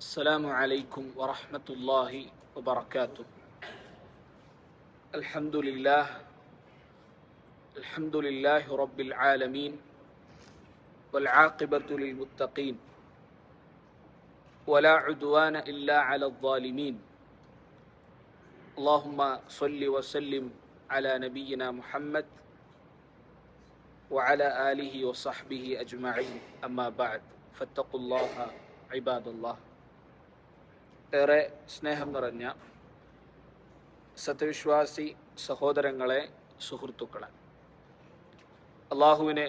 السلام عليكم ورحمة الله وبركاته. الحمد لله رب العالمين والعاقبة للمتقين ولا عدوان إلا على الظالمين. اللهم صل وسلم على نبينا محمد وعلى آله وصحبه أجمعين. أما بعد فاتقوا الله عباد الله. ഏറെ സ്നേഹം നിറഞ്ഞ സത്യവിശ്വാസി സഹോദരങ്ങളെ, സുഹൃത്തുക്കളെ, അള്ളാഹുവിനെ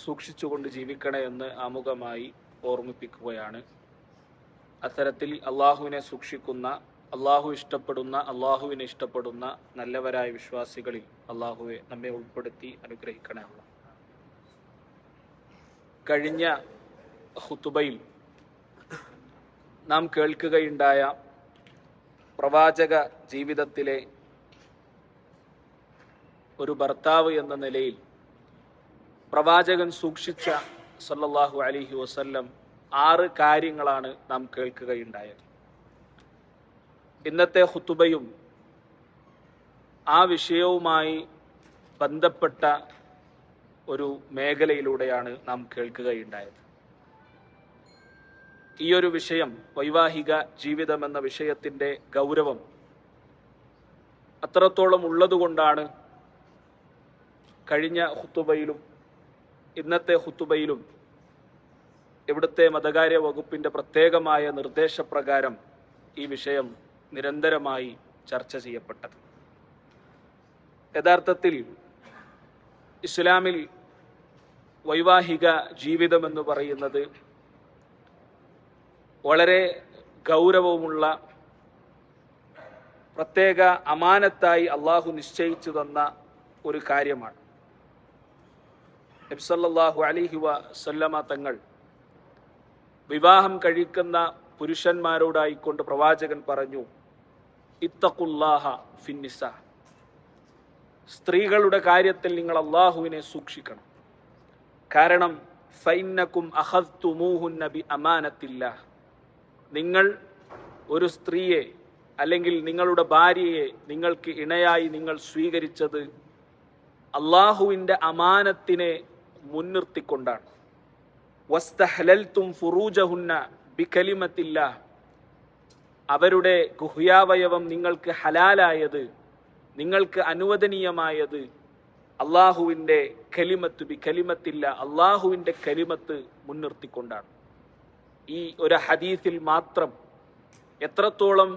സൂക്ഷിച്ചുകൊണ്ട് ജീവിക്കണേ എന്ന് ആമുഖമായി ഓർമ്മിപ്പിക്കുകയാണ്. അത്തരത്തിൽ അള്ളാഹുവിനെ സൂക്ഷിക്കുന്ന, അള്ളാഹുവിനെ ഇഷ്ടപ്പെടുന്ന നല്ലവരായ വിശ്വാസികളിൽ അള്ളാഹുവെ നമ്മെ ഉൾപ്പെടുത്തി അനുഗ്രഹിക്കണേ. കഴിഞ്ഞ ഖുതുബയിൽ നാം കേൾക്കുകയുണ്ടായ പ്രവാചക ജീവിതത്തിലെ ഒരു ഭർത്താവ് എന്ന നിലയിൽ പ്രവാചകൻ സൂക്ഷിച്ച സല്ലല്ലാഹു അലൈഹി വസല്ലം 6 കാര്യങ്ങളാണ് നാം കേൾക്കുകയുണ്ടായത്. ഇന്നത്തെ ഖുതുബയും ആ വിഷയവുമായി ബന്ധപ്പെട്ട ഒരു മേഖലയിലൂടെയാണ് നാം കേൾക്കുകയുണ്ടായത്. ഈ ഒരു വിഷയം, വൈവാഹിക ജീവിതം എന്ന വിഷയത്തിൻ്റെ ഗൗരവം അത്രത്തോളം ഉള്ളതുകൊണ്ടാണ് കഴിഞ്ഞ ഖുതുബയിലും ഇന്നത്തെ ഖുതുബയിലും ഇവിടുത്തെ മതകാര്യ വകുപ്പിൻ്റെ പ്രത്യേകമായ നിർദ്ദേശപ്രകാരം ഈ വിഷയം നിരന്തരമായി ചർച്ച ചെയ്യപ്പെട്ടത്. യഥാർത്ഥത്തിൽ ഇസ്ലാമിൽ വൈവാഹിക ജീവിതമെന്ന് പറയുന്നത് വളരെ ഗൗരവമുള്ള, പ്രത്യേക അമാനത്തായി അള്ളാഹു നിശ്ചയിച്ചു തന്ന ഒരു കാര്യമാണ്. നബി സല്ലല്ലാഹു അലൈഹി വസല്ലമ തങ്ങൾ വിവാഹം കഴിക്കുന്ന പുരുഷന്മാരോടായിക്കൊണ്ട് പ്രവാചകൻ പറഞ്ഞു, ഇത്തഖുല്ലാഹ ഫിന്നിസാ, സ്ത്രീകളുടെ കാര്യത്തിൽ നിങ്ങൾ അള്ളാഹുവിനെ സൂക്ഷിക്കണം. കാരണം ഫൈന്നകും അഖദ്തുമൂഹുന്ന ബി അമാനത്തില്ലാഹ്, നിങ്ങൾ ഒരു സ്ത്രീയെ അല്ലെങ്കിൽ നിങ്ങളുടെ ഭാര്യയെ നിങ്ങൾക്ക് ഇണയായി നിങ്ങൾ സ്വീകരിച്ചത് അള്ളാഹുവിൻ്റെ അമാനത്തിനെ മുൻനിർത്തിക്കൊണ്ടാണ്. വസ്തഹലൽതും ഫുറൂജഹുന്ന ബികലിമത്തില്ലാഹ്, അവരുടെ ഗുഹ്യാവയവം നിങ്ങൾക്ക് ഹലാലായത്, നിങ്ങൾക്ക് അനുവദനീയമായത് അള്ളാഹുവിൻ്റെ കലിമത്ത് ബികലിമത്തില്ല, അള്ളാഹുവിൻ്റെ കലിമത്ത് മുൻനിർത്തിക്കൊണ്ടാണ്. ഈ ഒരു ഹദീസിൽ മാത്രം എത്രത്തോളം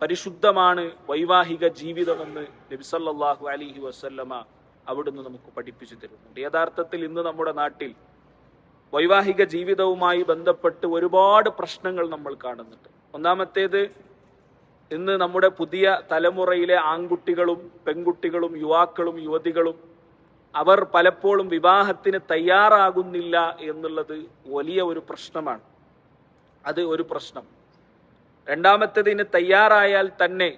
പരിശുദ്ധമാണ് വൈവാഹിക ജീവിതമെന്ന് നബി സല്ലല്ലാഹു അലൈഹി വസല്ലമ അവിടുന്ന് നമുക്ക് പഠിപ്പിച്ചു തരുന്നുണ്ട്. യഥാർത്ഥത്തിൽ ഇന്ന് നമ്മുടെ നാട്ടിൽ വൈവാഹിക ജീവിതവുമായി ബന്ധപ്പെട്ട് ഒരുപാട് പ്രശ്നങ്ങൾ നമ്മൾ കാണുന്നുണ്ട്. ഒന്നാമത്തേത്, ഇന്ന് നമ്മുടെ പുതിയ തലമുറയിലെ ആൺകുട്ടികളും പെൺകുട്ടികളും യുവാക്കളും യുവതികളും അവർ പലപ്പോഴും വിവാഹത്തിന് തയ്യാറാകുന്നില്ല എന്നുള്ളത് വലിയ ഒരു പ്രശ്നമാണ്. അത് ഒരു പ്രശ്നം. രണ്ടാമത്തേതിന് തയ്യാറായാൽ തന്നെ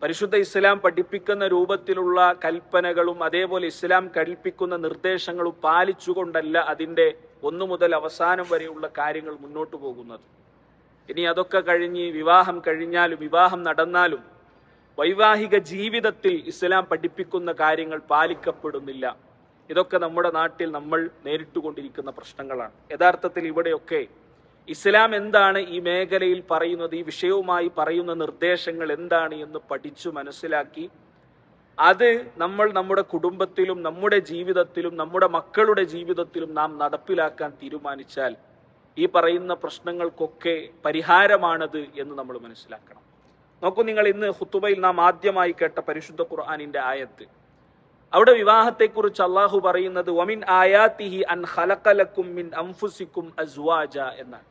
പരിശുദ്ധ ഇസ്ലാം പഠിപ്പിക്കുന്ന രൂപത്തിലുള്ള കൽപ്പനകളും അതേപോലെ ഇസ്ലാം കൽപ്പിക്കുന്ന നിർദ്ദേശങ്ങളും പാലിച്ചുകൊണ്ടല്ല അതിൻ്റെ 1 മുതൽ അവസാനം വരെയുള്ള കാര്യങ്ങൾ മുന്നോട്ട് പോകുന്നത്. ഇനി അതൊക്കെ കഴിഞ്ഞ് വിവാഹം കഴിഞ്ഞാലും വിവാഹം നടന്നാലും വൈവാഹിക ജീവിതത്തിൽ ഇസ്ലാം പഠിപ്പിക്കുന്ന കാര്യങ്ങൾ പാലിക്കപ്പെടുന്നില്ല. ഇതൊക്കെ നമ്മുടെ നാട്ടിൽ നമ്മൾ നേരിട്ടുകൊണ്ടിരിക്കുന്ന പ്രശ്നങ്ങളാണ്. യഥാർത്ഥത്തിൽ ഇവിടെയൊക്കെ ഇസ്ലാം എന്താണ് ഈ മേഖലയിൽ പറയുന്നത്, ഈ വിഷയവുമായി പറയുന്ന നിർദ്ദേശങ്ങൾ എന്താണ് എന്ന് പഠിച്ചു മനസ്സിലാക്കി അത് നമ്മൾ നമ്മുടെ കുടുംബത്തിലും നമ്മുടെ ജീവിതത്തിലും നമ്മുടെ മക്കളുടെ ജീവിതത്തിലും നാം നടപ്പിലാക്കാൻ തീരുമാനിച്ചാൽ ഈ പറയുന്ന പ്രശ്നങ്ങൾക്കൊക്കെ പരിഹാരമാണത് എന്ന് നമ്മൾ മനസ്സിലാക്കണം. നോക്കൂ, നിങ്ങൾ ഇന്ന് ഖുതുബയിൽ നാം ആദ്യമായി കേട്ട പരിശുദ്ധ ഖുർആനിന്റെ ആയത്ത്, അവിടെ വിവാഹത്തെക്കുറിച്ച് അള്ളാഹു പറയുന്നത് വമിൻ ആയാതിഹി അൻ ഖലഖലകും മിൻ അൻഫുസികും അസ്വാജ എന്നാണ്.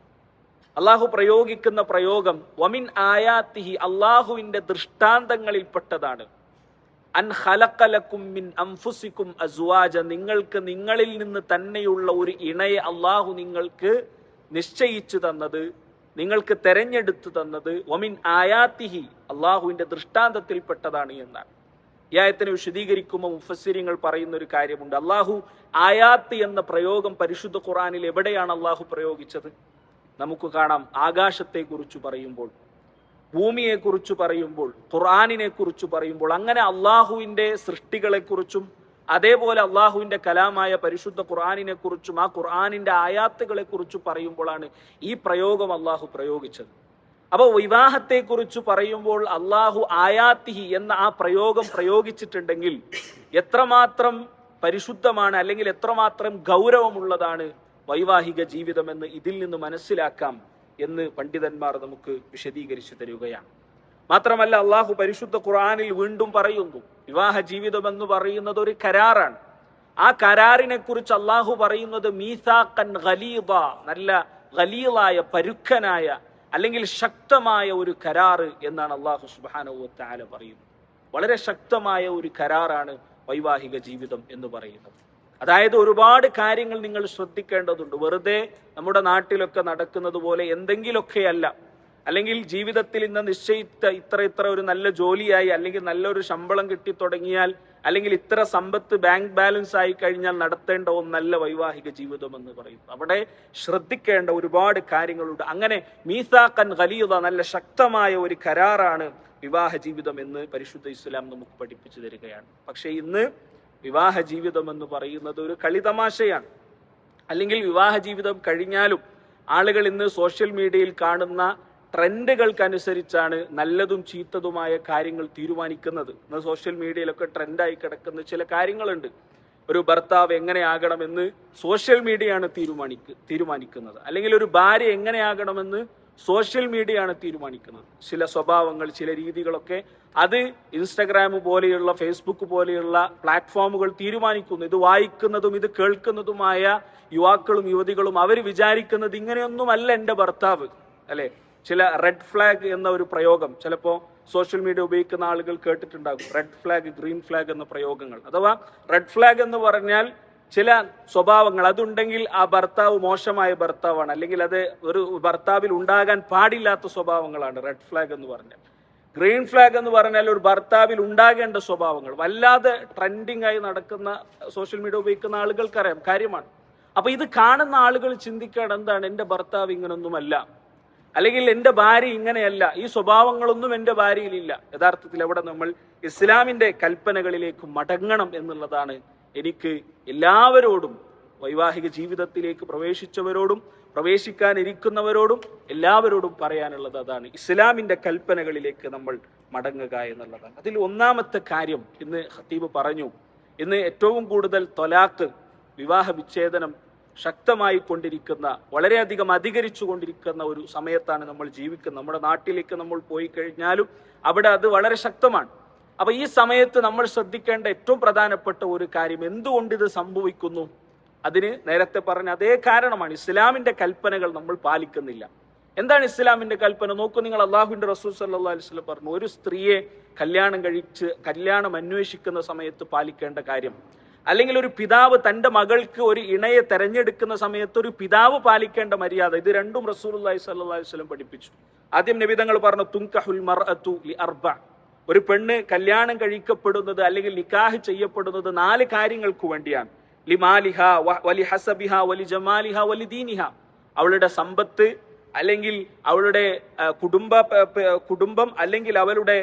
അള്ളാഹു പ്രയോഗിക്കുന്ന പ്രയോഗം വമിൻ ആയാതിഹി, അള്ളാഹുവിന്റെ ദൃഷ്ടാന്തങ്ങളിൽപ്പെട്ടതാണ്. അൻ ഖലഖലകും മിൻ അൻഫുസികും അസ്വാജ, നിങ്ങൾക്ക് നിങ്ങളിൽ നിന്ന് തന്നെയുള്ള ഒരു ഇണയെ അള്ളാഹു നിങ്ങൾക്ക് നിശ്ചയിച്ചു തന്നത്, നിങ്ങൾക്ക് തെരഞ്ഞെടുത്തു തന്നത് വമിൻ ആയാതിഹി, അള്ളാഹുവിന്റെ ദൃഷ്ടാന്തത്തിൽപ്പെട്ടതാണ് എന്നാണ്. ഈ ആയത്തിനെ വിശദീകരിക്കുമ്പോൾ മുഫസ്സിരിങ്ങൾ പറയുന്ന ഒരു കാര്യമുണ്ട്. അള്ളാഹു ആയാത്ത് എന്ന പ്രയോഗം പരിശുദ്ധ ഖുർആനിൽ എവിടെയാണ് അള്ളാഹു പ്രയോഗിച്ചത്? നമുക്ക് കാണാം ആകാശത്തെക്കുറിച്ച് പറയുമ്പോൾ, ഭൂമിയെക്കുറിച്ച് പറയുമ്പോൾ, ഖുർആനിനെ കുറിച്ച് പറയുമ്പോൾ, അങ്ങനെ അള്ളാഹുവിന്റെ സൃഷ്ടികളെക്കുറിച്ചും അതേപോലെ അള്ളാഹുവിന്റെ കലാമായ പരിശുദ്ധ ഖുർആനിനെ കുറിച്ചും ആ ഖുർആനിന്റെ ആയാത്തുകളെ കുറിച്ച് പറയുമ്പോഴാണ് ഈ പ്രയോഗം അള്ളാഹു പ്രയോഗിച്ചത്. അപ്പോൾ വിവാഹത്തെക്കുറിച്ച് പറയുമ്പോൾ അള്ളാഹു ആയാത്തിഹി എന്ന ആ പ്രയോഗം പ്രയോഗിച്ചിട്ടുണ്ടെങ്കിൽ എത്രമാത്രം പരിശുദ്ധമാണ്, അല്ലെങ്കിൽ എത്രമാത്രം ഗൗരവമുള്ളതാണ് വൈവാഹിക ജീവിതമെന്ന് ഇതിൽ നിന്ന് മനസ്സിലാക്കാം എന്ന് പണ്ഡിതന്മാർ നമുക്ക് വിശദീകരിച്ചു തരികയാണ്. മാത്രമല്ല അള്ളാഹു പരിശുദ്ധ ഖുർആനിൽ വീണ്ടും പറയുന്നു, വിവാഹ ജീവിതം എന്ന് പറയുന്നത് ഒരു കരാറാണ്. ആ കരാറിനെ കുറിച്ച് അള്ളാഹു പറയുന്നത് മീസാഖൻ ഗലീദ, നല്ല ഗലീലായ പരുക്കനായ അല്ലെങ്കിൽ ശക്തമായ ഒരു കരാറ് എന്നാണ് അള്ളാഹു സുബ്ഹാനഹു വ തആല പറയുന്നത്. വളരെ ശക്തമായ ഒരു കരാറാണ് വൈവാഹിക ജീവിതം എന്ന് പറയുന്നത്. അതായത് ഒരുപാട് കാര്യങ്ങൾ നിങ്ങൾ ശ്രദ്ധിക്കേണ്ടതുണ്ട്. വെറുതെ നമ്മുടെ നാട്ടിലൊക്കെ നടക്കുന്നത് പോലെ എന്തെങ്കിലുമൊക്കെയല്ല, അല്ലെങ്കിൽ ജീവിതത്തിൽ ഇന്ന് നിശ്ചയിച്ച ഇത്ര ഒരു നല്ല ജോലിയായി, അല്ലെങ്കിൽ നല്ലൊരു ശമ്പളം കിട്ടി തുടങ്ങിയാൽ, അല്ലെങ്കിൽ ഇത്ര സമ്പത്ത് ബാങ്ക് ബാലൻസ് ആയി കഴിഞ്ഞാൽ നടത്തേണ്ട ഒന്നല്ല വൈവാഹിക ജീവിതം എന്ന് പറയുന്നത്. അവിടെ ശ്രദ്ധിക്കേണ്ട ഒരുപാട് കാര്യങ്ങളുണ്ട്. അങ്ങനെ മീസാഖൻ ഗലീദ, നല്ല ശക്തമായ ഒരു കരാറാണ് വിവാഹ ജീവിതം എന്ന് പരിശുദ്ധ ഇസ്ലാം നമുക്ക് പഠിപ്പിച്ചു തരികയാണ്. പക്ഷെ ഇന്ന് വിവാഹ ജീവിതം എന്ന് പറയുന്നത് ഒരു കളിതമാശയാണ്. അല്ലെങ്കിൽ വിവാഹ ജീവിതം കഴിഞ്ഞാലും ആളുകൾ ഇന്ന് സോഷ്യൽ മീഡിയയിൽ കാണുന്ന ട്രെൻഡുകൾക്കനുസരിച്ചാണ് നല്ലതും ചീത്തതുമായ കാര്യങ്ങൾ തീരുമാനിക്കുന്നത്. ഇന്ന് സോഷ്യൽ മീഡിയയിലൊക്കെ ട്രെൻഡായി കിടക്കുന്ന ചില കാര്യങ്ങളുണ്ട്. ഒരു ഭർത്താവ് എങ്ങനെയാകണമെന്ന് സോഷ്യൽ മീഡിയയാണ് തീരുമാനിക്കുന്നത്. അല്ലെങ്കിൽ ഒരു ഭാര്യ എങ്ങനെയാകണമെന്ന് സോഷ്യൽ മീഡിയയാണ് തീരുമാനിക്കുന്നത്. ചില സ്വഭാവങ്ങൾ, ചില രീതികളൊക്കെ അത് ഇൻസ്റ്റഗ്രാം പോലെയുള്ള, ഫേസ്ബുക്ക് പോലെയുള്ള പ്ലാറ്റ്ഫോമുകൾ തീരുമാനിക്കുന്നു. ഇത് വായിക്കുന്നതും ഇത് കേൾക്കുന്നതുമായ യുവാക്കളും യുവതികളും അവർ വിചാരിക്കുന്നത് ഇങ്ങനെയൊന്നുമല്ല എൻ്റെ ഭർത്താവ്, അല്ലെ? ചില റെഡ് ഫ്ലാഗ് എന്ന ഒരു പ്രയോഗം ചിലപ്പോൾ സോഷ്യൽ മീഡിയ ഉപയോഗിക്കുന്ന ആളുകൾ കേട്ടിട്ടുണ്ടാകും. റെഡ് ഫ്ലാഗ്, ഗ്രീൻ ഫ്ലാഗ് എന്ന പ്രയോഗങ്ങൾ. അഥവാ റെഡ് ഫ്ലാഗ് എന്ന് പറഞ്ഞാൽ ചില സ്വഭാവങ്ങൾ അതുണ്ടെങ്കിൽ ആ ഭർത്താവ് മോശമായ ഭർത്താവാണ്, അല്ലെങ്കിൽ അത് ഒരു ഭർത്താവിൽ ഉണ്ടാകാൻ പാടില്ലാത്ത സ്വഭാവങ്ങളാണ് റെഡ് ഫ്ലാഗ് എന്ന് പറഞ്ഞാൽ. ഗ്രീൻ ഫ്ലാഗ് എന്ന് പറഞ്ഞാൽ ഒരു ഭർത്താവിൽ ഉണ്ടാകേണ്ട സ്വഭാവങ്ങൾ. വല്ലാതെ ട്രെൻഡിങ് ആയി നടക്കുന്ന സോഷ്യൽ മീഡിയ ഉപയോഗിക്കുന്ന ആളുകൾക്കറിയാം കാര്യമാണ്. അപ്പൊ ഇത് കാണുന്ന ആളുകൾ ചിന്തിക്കണം, എന്താണ്, എൻ്റെ ഭർത്താവ് ഇങ്ങനൊന്നുമല്ല, അല്ലെങ്കിൽ എൻ്റെ ഭാര്യ ഇങ്ങനെയല്ല, ഈ സ്വഭാവങ്ങളൊന്നും എൻ്റെ ഭാര്യയിലില്ല. യഥാർത്ഥത്തിൽ അവിടെ നമ്മൾ ഇസ്ലാമിന്റെ കൽപ്പനകളിലേക്ക് മടങ്ങണം എന്നുള്ളതാണ് എനിക്ക് എല്ലാവരോടും, വൈവാഹിക ജീവിതത്തിലേക്ക് പ്രവേശിച്ചവരോടും പ്രവേശിക്കാനിരിക്കുന്നവരോടും എല്ലാവരോടും പറയാനുള്ളത് അതാണ്. ഇസ്ലാമിന്റെ കൽപ്പനകളിലേക്ക് നമ്മൾ മടങ്ങുക എന്നുള്ളതാണ്. അതിൽ ഒന്നാമത്തെ കാര്യം ഇന്ന് ഖത്തീബ് പറഞ്ഞു. ഇന്ന് ഏറ്റവും കൂടുതൽ ത്വലാഖ്, വിവാഹ വിച്ഛേദനം ശക്തമായി കൊണ്ടിരിക്കുന്ന, വളരെയധികം അധികരിച്ചു കൊണ്ടിരിക്കുന്ന ഒരു സമയത്താണ് നമ്മൾ ജീവിക്കുന്നത്. നമ്മുടെ നാട്ടിലേക്ക് നമ്മൾ പോയി കഴിഞ്ഞാലും അവിടെ അത് വളരെ ശക്തമാണ്. അപ്പൊ ഈ സമയത്ത് നമ്മൾ ശ്രദ്ധിക്കേണ്ട ഏറ്റവും പ്രധാനപ്പെട്ട ഒരു കാര്യം, എന്തുകൊണ്ട് ഇത് സംഭവിക്കുന്നു? അതിന് നേരത്തെ പറഞ്ഞ അതേ കാരണമാണ്. ഇസ്ലാമിന്റെ കൽപ്പനകൾ നമ്മൾ പാലിക്കുന്നില്ല. എന്താണ് ഇസ്ലാമിന്റെ കൽപ്പന? നോക്കൂ നിങ്ങൾ, അള്ളാഹുവിന്റെ റസൂൽ സല്ലല്ലാഹു അലൈഹി വസല്ലം പറഞ്ഞു, ഒരു സ്ത്രീയെ കല്യാണം അന്വേഷിക്കുന്ന സമയത്ത് പാലിക്കേണ്ട കാര്യം, അല്ലെങ്കിൽ ഒരു പിതാവ് തന്റെ മകൾക്ക് ഒരു ഇണയെ തെരഞ്ഞെടുക്കുന്ന സമയത്ത് ഒരു പിതാവ് പാലിക്കേണ്ട മര്യാദ, ഇത് രണ്ടും റസൂലുള്ളാഹി സ്വല്ലല്ലാഹു അലൈഹി വസല്ലം പഠിപ്പിച്ചു. ആദ്യം നബി തങ്ങൾ പറഞ്ഞു, തുൻകഹുൽ മർഅതു ലിഅർബ, ഒരു പെണ്ണ് കല്യാണം കഴിക്കപ്പെടുന്നത് അല്ലെങ്കിൽ നിക്കാഹ് ചെയ്യപ്പെടുന്നത് 4 കാര്യങ്ങൾക്ക് വേണ്ടിയാണ്. ലിമാലിഹ വലിഹസബിഹ വലിജമാലിഹ വലിദീനിഹ, അവളുടെ സമ്പത്ത്, അല്ലെങ്കിൽ അവളുടെ കുടുംബം, അല്ലെങ്കിൽ അവളുടെ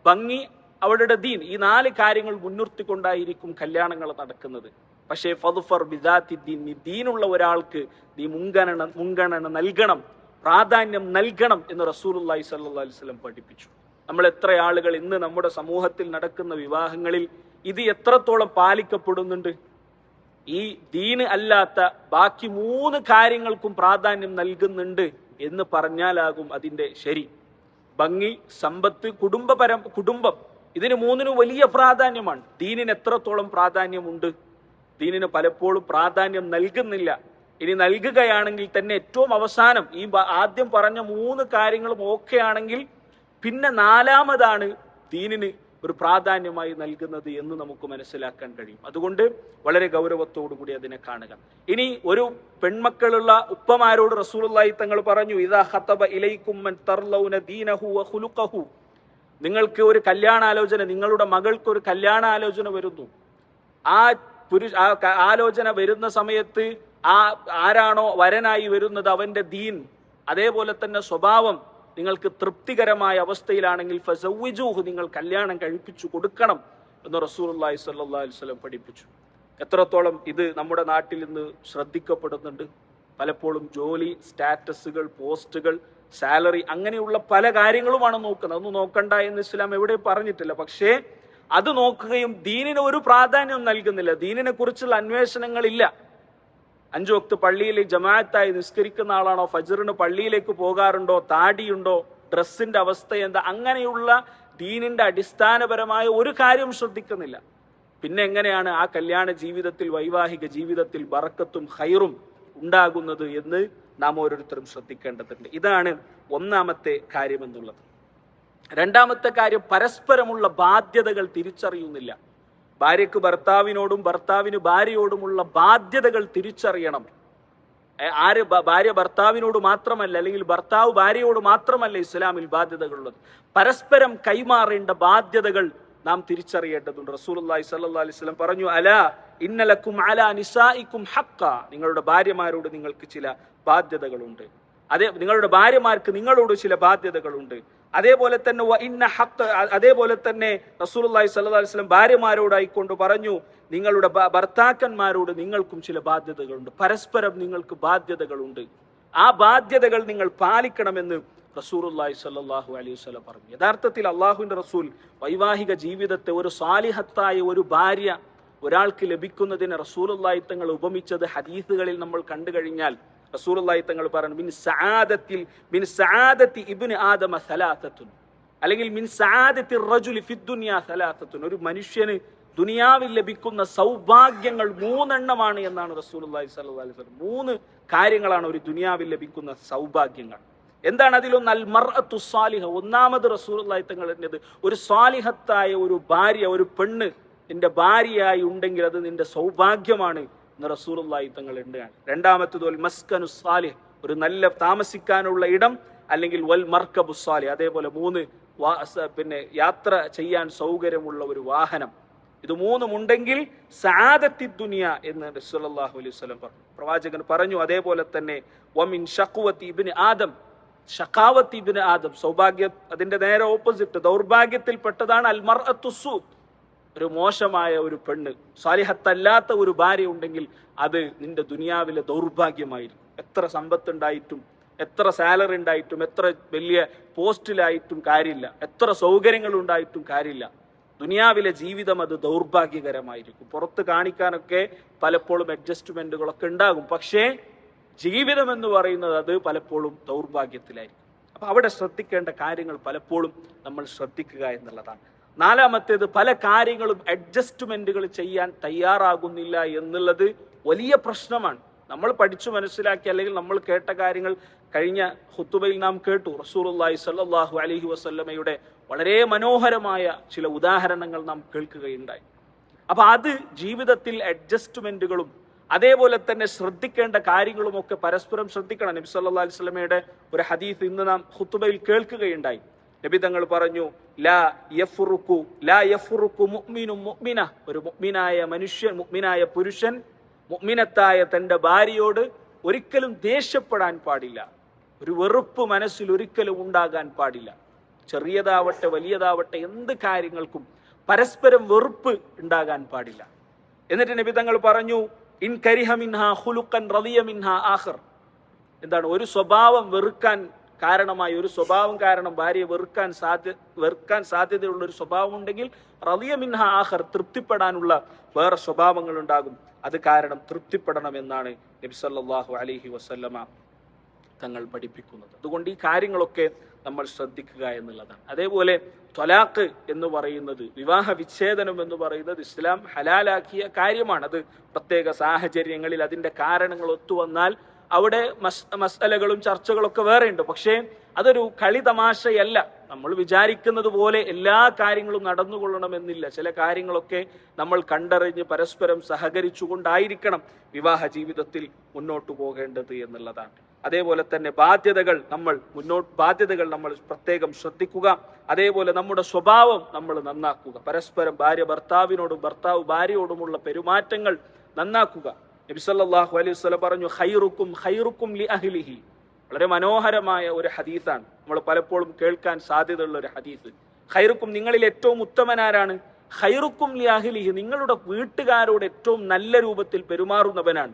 ഭംഗി, അവളുടെ ദീൻ, ഈ 4 കാര്യങ്ങൾ മുൻനിർത്തിക്കൊണ്ടായിരിക്കും കല്യാണങ്ങൾ നടക്കുന്നത്. പക്ഷേ ഫദ്ഫർ ബിദാത്തി ദീൻ, ദീനുള്ള ഒരാൾക്ക് നീ മുൻഗണന നൽകണം, പ്രാധാന്യം നൽകണം എന്ന് റസൂലുള്ളാഹി സ്വല്ലല്ലാഹു അലൈഹി വസല്ലം പഠിപ്പിച്ചു. നമ്മൾ എത്ര ആളുകൾ ഇന്ന് നമ്മുടെ സമൂഹത്തിൽ നടക്കുന്ന വിവാഹങ്ങളിൽ ഇത് എത്രത്തോളം പാലിക്കപ്പെടുന്നുണ്ട്? ഈ ദീന് അല്ലാത്ത ബാക്കി 3 കാര്യങ്ങൾക്കും പ്രാധാന്യം നൽകുന്നുണ്ട് എന്ന് പറഞ്ഞാലാകും അതിന്റെ ശരി. ഭംഗി, സമ്പത്ത്, കുടുംബം, ഇതിന് 3നും വലിയ പ്രാധാന്യമാണ്. ദീനിന് എത്രത്തോളം പ്രാധാന്യമുണ്ട്? ദീനിന് പലപ്പോഴും പ്രാധാന്യം നൽകുന്നില്ല. ഇനി നൽകുകയാണെങ്കിൽ തന്നെ ഏറ്റവും അവസാനം ഈ ആദ്യം പറഞ്ഞ 3 കാര്യങ്ങളും ഓക്കെ ആണെങ്കിൽ പിന്നെ 4ാമതാണ് ദീനിന് ഒരു പ്രാധാന്യമായി നൽകുന്നത് എന്ന് നമുക്ക് മനസ്സിലാക്കാൻ കഴിയും. അതുകൊണ്ട് വളരെ ഗൗരവത്തോടു കൂടി അതിനെ കാണുക. ഇനി ഒരു പെൺമക്കളുള്ള ഉപ്പമാരോട് റസൂലുള്ളാഹി തങ്ങൾ പറഞ്ഞു, ഇദാ ഖതബ ഇലൈക്കും മൻ തർലൗന ദീനഹു വ ഖുലുഖഹു, നിങ്ങൾക്ക് ഒരു കല്യാണാലോചന, നിങ്ങളുടെ മകൾക്ക് ഒരു കല്യാണാലോചന വരുന്നു. ആ ആലോചന വരുന്ന സമയത്ത് ആരാണോ വരനായി വരുന്നത് അവന്റെ ദീൻ അതേപോലെ തന്നെ സ്വഭാവം നിങ്ങൾക്ക് തൃപ്തികരമായ അവസ്ഥയിലാണെങ്കിൽ ഫസവ്വിജൂഹു, നിങ്ങൾ കല്യാണം കഴിപ്പിച്ചു കൊടുക്കണം എന്ന് റസൂലുള്ളാഹി സ്വല്ലല്ലാഹു അലൈഹി വസല്ലം പഠിപ്പിച്ചു. എത്രത്തോളം ഇത് നമ്മുടെ നാട്ടിൽ ഇന്ന് ശ്രദ്ധിക്കപ്പെടുന്നുണ്ട്. പലപ്പോഴും ജോലി, സ്റ്റാറ്റസുകൾ, പോസ്റ്റുകൾ, സാലറി, അങ്ങനെയുള്ള പല കാര്യങ്ങളുമാണ് നോക്കുന്നത്. അതൊന്നും നോക്കണ്ട എന്ന് ഇസ്ലാം എവിടെ പറഞ്ഞിട്ടില്ല. പക്ഷേ അത് നോക്കുകയും ദീനിന് ഒരു പ്രാധാന്യം നൽകുന്നില്ല. ദീനിനെ കുറിച്ചുള്ള അന്വേഷണങ്ങളില്ല. 5 വക്ത് പള്ളിയിൽ ജമാഅത്തായി നിസ്കരിക്കുന്ന ആളാണോ, ഫജ്റിന് പള്ളിയിലേക്ക് പോകാറുണ്ടോ, താടിയുണ്ടോ, ഡ്രസ്സിന്റെ അവസ്ഥ എന്താ, അങ്ങനെയുള്ള ദീനിന്റെ അടിസ്ഥാനപരമായ ഒരു കാര്യം ശ്രദ്ധിക്കുന്നില്ല. പിന്നെ എങ്ങനെയാണ് ആ കല്യാണ ജീവിതത്തിൽ, വൈവാഹിക ജീവിതത്തിൽ ബറക്കത്തും ഖൈറും ഉണ്ടാകുന്നത് എന്ന് നാം ഓരോരുത്തരും ശ്രദ്ധിക്കേണ്ടതുണ്ട്. ഇതാണ് ഒന്നാമത്തെ കാര്യം എന്നുള്ളത്. രണ്ടാമത്തെ കാര്യം, പരസ്പരമുള്ള ബാധ്യതകൾ തിരിച്ചറിയുന്നില്ല. ഭാര്യക്ക് ഭർത്താവിനോടും ഭർത്താവിന് ഭാര്യയോടുമുള്ള ബാധ്യതകൾ തിരിച്ചറിയണം. ഭാര്യ ഭർത്താവിനോട് മാത്രമല്ല, അല്ലെങ്കിൽ ഭർത്താവ് ഭാര്യയോട് മാത്രമല്ല ഇസ്ലാമിൽ ബാധ്യതകളുള്ളത്. പരസ്പരം കൈമാറേണ്ട ബാധ്യതകൾ നാം തിരിച്ചറിയേണ്ടതുണ്ട്. റസൂലുള്ളാഹി സ്വല്ലല്ലാഹു അലൈഹി വസല്ലം പറഞ്ഞു, അലാ ഇന്നലക്കും അലാ നിസാഇക്കും ഹഖ്ഖ, നിങ്ങളുടെ ഭാര്യമാരോട് നിങ്ങൾക്ക് ചില ബാധ്യതകളുണ്ട്. നിങ്ങളുടെ ഭാര്യമാർക്ക് നിങ്ങളോട് ചില ബാധ്യതകളുണ്ട്. അതേപോലെ തന്നെ റസൂലുള്ളാഹി സ്വല്ലല്ലാഹു അലൈഹി വസല്ലം ഭാര്യമാരോടായിക്കൊണ്ട് പറഞ്ഞു, നിങ്ങളുടെ ഭർത്താക്കന്മാരോട് നിങ്ങൾക്കും ചില ബാധ്യതകളുണ്ട്. പരസ്പരം നിങ്ങൾക്ക് ബാധ്യതകളുണ്ട്. ആ ബാധ്യതകൾ നിങ്ങൾ പാലിക്കണമെന്ന് റസൂലുള്ളാഹി സ്വല്ലല്ലാഹു അലൈഹി വസല്ലം പറഞ്ഞു. യഥാർത്ഥത്തിൽ അള്ളാഹുവിന്റെ റസൂൽ വൈവാഹിക ജീവിതത്തെ ഒരു സാലിഹത്തായ ഒരു ഭാര്യ ഒരാൾക്ക് ലഭിക്കുന്നതിന് റസൂലുള്ളാഹി തങ്ങൾ ഉപമിച്ചത് ഹദീസുകളിൽ നമ്മൾ കണ്ടു കഴിഞ്ഞാൽ റസൂലുള്ളാഹി തങ്ങൾ പറഞ്ഞു, മിൻ സആദത്തി ഇബ്നു ആദമ സലാസത്തുൻ, അല്ലെങ്കിൽ മിൻ സആദത്തി റജുലി ഫിദ്ദുനിയ സലാസത്തുൻ, ഒരു മനുഷ്യന് ദുനിയാവിൽ ലഭിക്കുന്ന സൗഭാഗ്യങ്ങൾ 3 എണ്ണമാണ് എന്നാണ് റസൂലുള്ളാഹി സ്വല്ലല്ലാഹു അലൈഹി വസല്ലം. 3 കാര്യങ്ങളാണ് ഒരു ദുനിയാവിൽ ലഭിക്കുന്ന സൗഭാഗ്യങ്ങൾ. എന്താണ് അതിലൊന്ന്? അൽ മർഅത്തു സാലിഹ. ഒന്നാമത് റസൂലുള്ളാഹി തങ്ങൾ പറഞ്ഞത്, ഒരു സാലിഹത്തായ ഒരു ഭാര്യ, ഒരു പെണ്ണ് നിന്റെ ഭാര്യയായി ഉണ്ടെങ്കിൽ അത് നിന്റെ സൗഭാഗ്യമാണ് എന്ന് റസൂലുള്ളാഹി തങ്ങൾ എണ്ണുകയാണ്. രണ്ടാമത്തത് വൽ മസ്കനു സാലിഹ്, ഒരു നല്ല താമസിക്കാനുള്ള ഇടം, അല്ലെങ്കിൽ വൽ മർക്കബു സാലിഹ്, അതേപോലെ 3 യാത്ര ചെയ്യാൻ സൗകര്യമുള്ള ഒരു വാഹനം. ഇത് 3 ഉണ്ടെങ്കിൽ സആദത്തി ദുനിയ എന്ന് റസൂലുള്ളാഹി അലൈഹി വസല്ലം പറഞ്ഞു. പ്രവാചകൻ പറഞ്ഞു, അതേപോലെ തന്നെ വമിൻ ശഖ്വതി ഇബ്നു ആദം, ഷഖാവത്തി ഇബ്നു ആദം, സൗഭാഗ്യം അതിന്റെ നേരെ ഓപ്പോസിറ്റ്, ദൗർഭാഗ്യത്തിൽപ്പെട്ടതാണ് അൽ മർഅത്തു സൂ, ഒരു മോശമായ ഒരു പെണ്ണ്, സാലിഹത്തല്ലാത്ത ഒരു ഭാര്യ ഉണ്ടെങ്കിൽ അത് നിന്റെ ദുനിയാവിലെ ദൗർഭാഗ്യമായിരിക്കും. എത്ര സമ്പത്തുണ്ടായിട്ടും, എത്ര സാലറി ഉണ്ടായിട്ടും, എത്ര വലിയ പോസ്റ്റിലായിട്ടും കാര്യമില്ല, എത്ര സൗകര്യങ്ങൾ ഉണ്ടായിട്ടും കാര്യമില്ല. ദുനിയാവിലെ ജീവിതം അത് ദൗർഭാഗ്യകരമായിരിക്കും. പുറത്ത് കാണിക്കാനൊക്കെ പലപ്പോഴും അഡ്ജസ്റ്റ്മെന്റുകളൊക്കെ ഉണ്ടാകും, പക്ഷേ ജീവിതം എന്ന് പറയുന്നത് അത് പലപ്പോഴും ദൗർഭാഗ്യത്തിലായിരിക്കും. അപ്പൊ അവിടെ ശ്രദ്ധിക്കേണ്ട കാര്യങ്ങൾ പലപ്പോഴും നമ്മൾ ശ്രദ്ധിക്കുക എന്നുള്ളതാണ്. നാലാമത്തേത്, പല കാര്യങ്ങളും അഡ്ജസ്റ്റ്മെന്റുകൾ ചെയ്യാൻ തയ്യാറാകുന്നില്ല എന്നുള്ളത് വലിയ പ്രശ്നമാണ്. നമ്മൾ പഠിച്ചു മനസ്സിലാക്കി, അല്ലെങ്കിൽ നമ്മൾ കേട്ട കാര്യങ്ങൾ കഴിഞ്ഞ ഖുതുബയിൽ നാം കേട്ടു. റസൂലുള്ളാഹി സ്വല്ലല്ലാഹു അലൈഹി വസല്ലമയുടെ വളരെ മനോഹരമായ ചില ഉദാഹരണങ്ങൾ നാം കേൾക്കുകയുണ്ടായി. അപ്പൊ അത് ജീവിതത്തിൽ അഡ്ജസ്റ്റ്മെന്റുകളും അതേപോലെ തന്നെ ശ്രദ്ധിക്കേണ്ട കാര്യങ്ങളുമൊക്കെ പരസ്പരം ശ്രദ്ധിക്കണം. നബി സല്ലല്ലാഹു അലൈഹി വസല്ലമയുടെ ഒരു ഹദീസ് ഇന്ന് നാം ഖുതുബയിൽ കേൾക്കുകയുണ്ടായി. നബി തങ്ങൾ പറഞ്ഞു, ലാ യഫ്റുഖു മുഅ്മിനുൻ മുഅ്മിന, ഒരു മുഅ്മിനായ മനുഷ്യൻ, മുഅ്മിനായ പുരുഷൻ മുഅ്മിനത്തായ തന്റെ ഭാര്യയോട് ഒരിക്കലും ദേഷ്യപ്പെടാൻ പാടില്ല. ഒരു വെറുപ്പ് മനസ്സിൽ ഒരിക്കലും ഉണ്ടാകാൻ പാടില്ല. ചെറിയതാവട്ടെ വലിയതാവട്ടെ എന്ത് കാര്യങ്ങൾക്കും പരസ്പരം വെറുപ്പ് ഉണ്ടാകാൻ പാടില്ല. എന്നിട്ട് നബി തങ്ങൾ പറഞ്ഞു, ഇൻ കരിഹ മിൻഹാ ഖുലുഖൻ റളിയ മിൻഹാ ആഖർ, എന്താണ്, ഒരു സ്വഭാവം വെറുക്കാൻ കാരണമായി, ഒരു സ്വഭാവം കാരണം ഭാര്യയെ വെറുക്കാൻ സാധ്യതയുള്ള ഒരു സ്വഭാവം ഉണ്ടെങ്കിൽ റളിയ മിൻഹാ ആഖർ, തൃപ്തിപ്പെടാനുള്ള വേറെ സ്വഭാവങ്ങൾ ഉണ്ടാകും, അത് കാരണം തൃപ്തിപ്പെടണമെന്നാണ് നബി സല്ലല്ലാഹു അലൈഹി വസല്ലമ തങ്ങൾ പഠിപ്പിക്കുന്നത്. അതുകൊണ്ട് ഈ കാര്യങ്ങളൊക്കെ നമ്മൾ ശ്രദ്ധിക്കുക എന്നുള്ളതാണ്. അതേപോലെ ത്വലാഖ് എന്ന് പറയുന്നത്, വിവാഹ വിച്ഛേദനം എന്ന് പറയുന്നത് ഇസ്ലാം ഹലാലാക്കിയ കാര്യമാണ്. അത് പ്രത്യേക സാഹചര്യങ്ങളിൽ അതിന്റെ കാരണങ്ങൾ ഒത്തുവന്നാൽ അവിടെ മസ്അലകളും ചർച്ചകളൊക്കെ വേറെയുണ്ട്. പക്ഷേ അതൊരു കളി തമാശയല്ല. നമ്മൾ വിചാരിക്കുന്നത് പോലെ എല്ലാ കാര്യങ്ങളും നടന്നുകൊള്ളണമെന്നില്ല. ചില കാര്യങ്ങളൊക്കെ നമ്മൾ കണ്ടറിഞ്ഞ് പരസ്പരം സഹകരിച്ചുകൊണ്ടായിരിക്കണം വിവാഹ ജീവിതത്തിൽ മുന്നോട്ട് പോകേണ്ടത് എന്നുള്ളതാണ്. അതേപോലെ തന്നെ ബാധ്യതകൾ നമ്മൾ പ്രത്യേകം ശ്രദ്ധിക്കുക. അതേപോലെ നമ്മുടെ സ്വഭാവം നമ്മൾ നന്നാക്കുക. പരസ്പരം ഭാര്യ ഭർത്താവിനോടും ഭർത്താവ് ഭാര്യയോടുമുള്ള പെരുമാറ്റങ്ങൾ നന്നാക്കുക. നബി സല്ലല്ലാഹു അലൈഹി വസല്ലം പറഞ്ഞു, ഖൈറുക്കും ഖൈറുക്കും ലി അഹ്ലിഹി. വളരെ മനോഹരമായ ഒരു ഹദീസാണ്, നമ്മൾ പലപ്പോഴും കേൾക്കാൻ സാധ്യതയുള്ള ഒരു ഹദീസ്. ഖൈറുക്കും, നിങ്ങളിൽ ഏറ്റവും ഉത്തമനാരാണ്? ഖൈറുക്കും ലി അഹ്ലിഹി, നിങ്ങളുടെ വീട്ടുകാരോട് ഏറ്റവും നല്ല രൂപത്തിൽ പെരുമാറുന്നവനാണ്.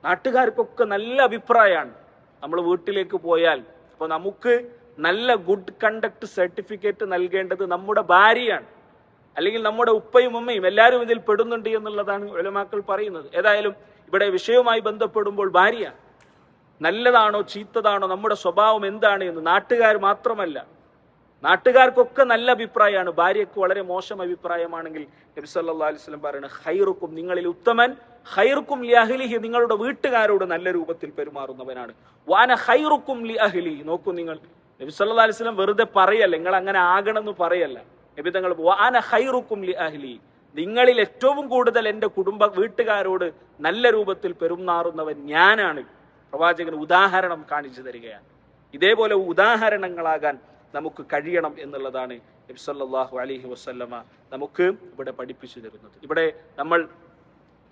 നാട്ടുകാർക്കൊക്കെ നല്ല അഭിപ്രായമാണ് നമ്മൾ വീട്ടിലേക്ക് പോയാൽ. അപ്പോൾ നമുക്ക് നല്ല ഗുഡ് കണ്ടക്ട് സർട്ടിഫിക്കറ്റ് നൽകേണ്ടത് നമ്മുടെ ഭാര്യയാണ്, അല്ലെങ്കിൽ നമ്മുടെ ഉപ്പയും ഉമ്മയും എല്ലാവരും ഇതിൽ പെടുന്നുണ്ട് എന്നുള്ളതാണ് ഉലമാക്കൾ പറയുന്നത്. ഏതായാലും ഇവിടെ വിഷയവുമായി ബന്ധപ്പെടുമ്പോൾ ഭാര്യ നല്ലതാണോ ചീത്തതാണോ, നമ്മുടെ സ്വഭാവം എന്താണ് എന്ന് നാട്ടുകാർ മാത്രമല്ല, നാട്ടുകാർക്കൊക്കെ നല്ല അഭിപ്രായമാണ്, ഭാര്യയ്ക്ക് വളരെ മോശം അഭിപ്രായമാണെങ്കിൽ നബി സല്ലല്ലാഹു അലൈഹി വസല്ലം പറയുന്നത് ഖൈറുക്കും, നിങ്ങളിൽ ഉത്തമൻ, ഖൈറുക്കും ലി അഹ്ലിഹി, നിങ്ങളുടെ വീട്ടുകാരോട് നല്ല രൂപത്തിൽ പെരുമാറുന്നവനാണ്. വാന ഖൈറുക്കും ലി അഹ്ലി. നോക്കൂ, നിങ്ങൾ നബി സല്ലല്ലാഹു അലൈഹി വസല്ലം വെറുതെ പറയല്ല, നിങ്ങൾ അങ്ങനെ ആകണമെന്ന് പറയല്ല. നബി തങ്ങൾ വാന ഖൈറുക്കും ലി അഹ്ലി, നിങ്ങളിൽ ഏറ്റവും കൂടുതൽ എൻ്റെ വീട്ടുകാരോട് നല്ല രൂപത്തിൽ പെരുമാറുന്നവൻ ഞാനാണ്. പ്രവാചകൻ ഉദാഹരണം കാണിച്ചു തരികയാണ്. ഇതേപോലെ ഉദാഹരണങ്ങളാകാൻ നമുക്ക് കഴിയണം എന്നുള്ളതാണ് നബി സല്ലല്ലാഹു അലൈഹി വസല്ലമ നമുക്ക് ഇവിടെ പഠിപ്പിച്ചു തരുന്നത്. ഇവിടെ നമ്മൾ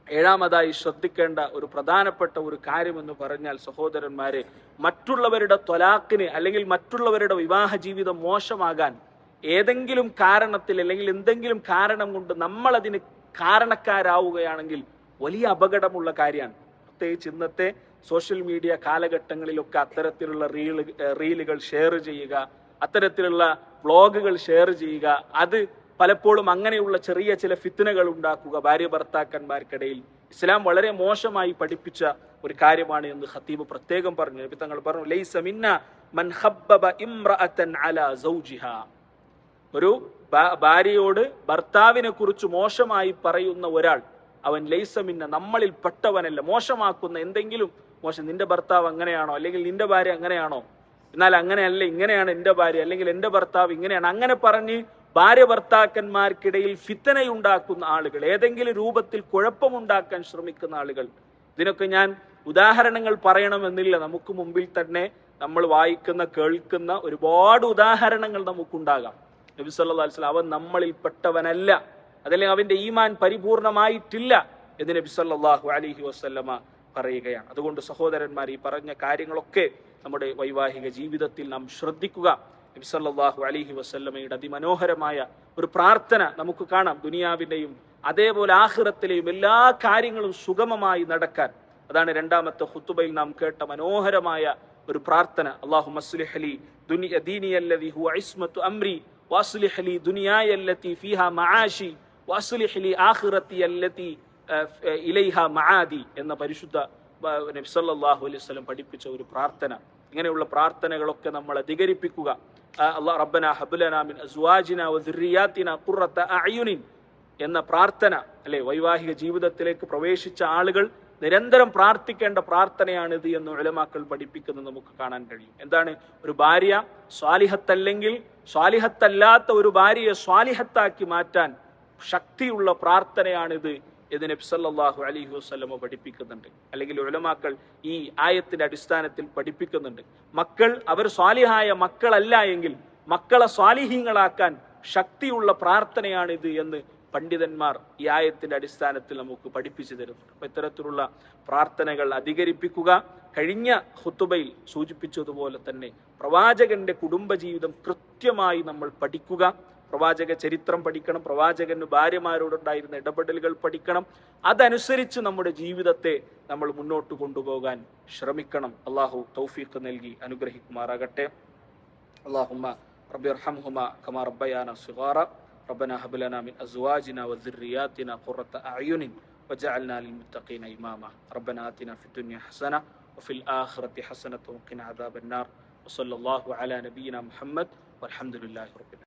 ഏഴാമതായി ശ്രദ്ധിക്കേണ്ട ഒരു പ്രധാനപ്പെട്ട ഒരു കാര്യമെന്ന് പറഞ്ഞാൽ, സഹോദരന്മാരെ, മറ്റുള്ളവരുടെ ത്വലാഖിന് അല്ലെങ്കിൽ മറ്റുള്ളവരുടെ വിവാഹ ജീവിതം മോശമാകാൻ ഏതെങ്കിലും കാരണത്തിൽ അല്ലെങ്കിൽ എന്തെങ്കിലും കാരണം കൊണ്ട് നമ്മൾ അതിന് കാരണക്കാരാവുകയാണെങ്കിൽ വലിയ അപകടമുള്ള കാര്യമാണ്. പ്രത്യേകിച്ച് ഇന്നത്തെ സോഷ്യൽ മീഡിയ കാലഘട്ടങ്ങളിലൊക്കെ അത്തരത്തിലുള്ള റീലുകൾ ഷെയർ ചെയ്യുക, അത്തരത്തിലുള്ള വ്ളോഗുകൾ ഷെയർ ചെയ്യുക, അത് പലപ്പോഴും അങ്ങനെയുള്ള ചെറിയ ചില ഫിത്നകൾ ഉണ്ടാക്കുക ഭാര്യ ഭർത്താക്കന്മാർക്കിടയിൽ. ഇസ്ലാം വളരെ മോശമായി പഠിപ്പിച്ച ഒരു കാര്യമാണ് എന്ന് ഖതീബ് പ്രത്യേകം പറഞ്ഞു. നബി തങ്ങൾ പറഞ്ഞു, ലൈസ മിന്ന മൻ ഖബ്ബബ ഇംറഅതൻ അലാ സൗജിഹാ. ഒരു ഭാര്യയോട് ഭർത്താവിനെ കുറിച്ച് മോശമായി പറയുന്ന ഒരാൾ, അവൻ ലൈസ മിന്ന, നമ്മളിൽ പെട്ടവനല്ല. മോശമാക്കുന്ന എന്തെങ്കിലും മോശം, നിന്റെ ഭർത്താവ് അങ്ങനെയാണോ, അല്ലെങ്കിൽ നിന്റെ ഭാര്യ അങ്ങനെയാണോ, എന്നാൽ അങ്ങനെയല്ല, ഇങ്ങനെയാണ് എൻ്റെ ഭാര്യ, അല്ലെങ്കിൽ എൻ്റെ ഭർത്താവ് ഇങ്ങനെയാണ്, അങ്ങനെ പറഞ്ഞ് ഭാര്യ ഭർത്താക്കന്മാർക്കിടയിൽ ഫിത്തനയുണ്ടാക്കുന്ന ആളുകൾ, ഏതെങ്കിലും രൂപത്തിൽ കുഴപ്പമുണ്ടാക്കാൻ ശ്രമിക്കുന്ന ആളുകൾ, ഇതിനൊക്കെ ഞാൻ ഉദാഹരണങ്ങൾ പറയണമെന്നില്ല. നമുക്ക് മുമ്പിൽ തന്നെ നമ്മൾ വായിക്കുന്ന കേൾക്കുന്ന ഒരുപാട് ഉദാഹരണങ്ങൾ നമുക്കുണ്ടാകാം. നബി സല്ലല്ലാഹു അലൈഹി വസല്ലം അവൻ നമ്മളിൽ പെട്ടവനല്ല, അതല്ലെങ്കിൽ അവന്റെ ഈമാൻ പരിപൂർണമായിട്ടില്ല എന്ന് നബി സല്ലല്ലാഹു അലൈഹി വസല്ലമ പറയുകയാണ്. അതുകൊണ്ട് സഹോദരന്മാർ, ഈ പറഞ്ഞ കാര്യങ്ങളൊക്കെ നമ്മുടെ വൈവാഹിക ജീവിതത്തിൽ നാം ശ്രദ്ധിക്കുക. നബി സല്ലല്ലാഹു അലൈഹി വസല്ലമയുടെ അതിമനോഹരമായ ഒരു പ്രാർത്ഥന നമുക്ക് കാണാം. ദുനിയാവിന്റെയും അതേപോലെ ആഖിറത്തിലെയും എല്ലാ കാര്യങ്ങളും സുഗമമായി നടക്കാൻ. അതാണ് രണ്ടാമത്തെ ഖുതുബയിൽ നാം കേട്ട മനോഹരമായ ഒരു പ്രാർത്ഥന. അല്ലാഹുമ്മ അസ്ലിഹ് ലി ദീനി അല്ലദീ ഹുവ ഇസ്മത്തു അംരി വഅസ്ലിഹ് ലി ദുനിയായ അല്ലതി ഫീഹാ മആശി വഅസ്ലിഹ് ലി ആഖിറതി അല്ലതി ഇലൈഹാ മആദി എന്ന പരിശുദ്ധ നബി സല്ലല്ലാഹു അലൈഹി വസല്ലം പഠിപ്പിച്ച ഒരു പ്രാർത്ഥന. ഇങ്ങനെയുള്ള പ്രാർത്ഥനകളൊക്കെ നമ്മൾ അധികരിപ്പിക്കുക. അല്ലാഹു റബ്ബനാ ഹബ് ലനാ മിൻ അസ്വാജിനാ വദുർരിയാതിനാ ഖുറത അഅയുനിൻ എന്ന പ്രാർത്ഥന, അല്ലെ, വൈവാഹിക ജീവിതത്തിലേക്ക് പ്രവേശിച്ച ആളുകൾ നിരന്തരം പ്രാർത്ഥിക്കേണ്ട പ്രാർത്ഥനയാണിത് എന്ന് ഉലമാക്കൾ പഠിപ്പിക്കുന്നത് നമുക്ക് കാണാൻ കഴിയും. എന്താണ്? ഒരു ഭാര്യ സ്വാലിഹത്തല്ലെങ്കിൽ സ്വാലിഹത്തല്ലാത്ത ഒരു ഭാര്യയെ സ്വാലിഹത്താക്കി മാറ്റാൻ ശക്തിയുള്ള പ്രാർത്ഥനയാണിത് എന്ന് നബി സല്ലല്ലാഹു അലൈഹി വസല്ലം പഠിപ്പിക്കുന്നുണ്ട്. അല്ലെങ്കിൽ ഉലമാക്കൾ ഈ ആയത്തിന്റെ അടിസ്ഥാനത്തിൽ പഠിപ്പിക്കുന്നുണ്ട്, മക്കൾ അവർ സ്വാലിഹായ മക്കളല്ല എങ്കിൽ മക്കളെ സ്വാലിഹീങ്ങളാക്കാൻ ശക്തിയുള്ള പ്രാർത്ഥനയാണിത് എന്ന് പണ്ഡിതന്മാർ ഈ ആയത്തിന്റെ അടിസ്ഥാനത്തിൽ നമുക്ക് പഠിപ്പിച്ചു തരുന്നുണ്ട്. അപ്പൊ ഇത്തരത്തിലുള്ള പ്രാർത്ഥനകൾ അധികരിപ്പിക്കുക. കഴിഞ്ഞ ഖുതുബയിൽ സൂചിപ്പിച്ചതുപോലെ തന്നെ പ്രവാചകന്റെ കുടുംബജീവിതം കൃത്യമായി നമ്മൾ പഠിക്കുക. പ്രവാചക ചരിത്രം പഠിക്കണം, പ്രവാചകന് ഭാര്യമാരോടുണ്ടായിരുന്ന ഇടപെടലുകൾ പഠിക്കണം. അതനുസരിച്ച് നമ്മുടെ ജീവിതത്തെ നമ്മൾ മുന്നോട്ട് കൊണ്ടുപോകാൻ ശ്രമിക്കണം. അള്ളാഹു തൗഫീഖ് നൽകി അനുഗ്രഹിക്കുമാറാകട്ടെ. അല്ലാഹുമ്മ റബ്ബി ഇർഹംഹുമാ കമാ റബ്ബയാനാ സിഗാറ ربنا هب لنا من أزواجنا وذرياتنا قرة أعين وجعلنا للمتقين إماما ربنا آتنا في الدنيا حسنة وفي الآخرة حسنة وقنا عذاب النار وصلى الله على نبينا محمد والحمد لله رب العالمين.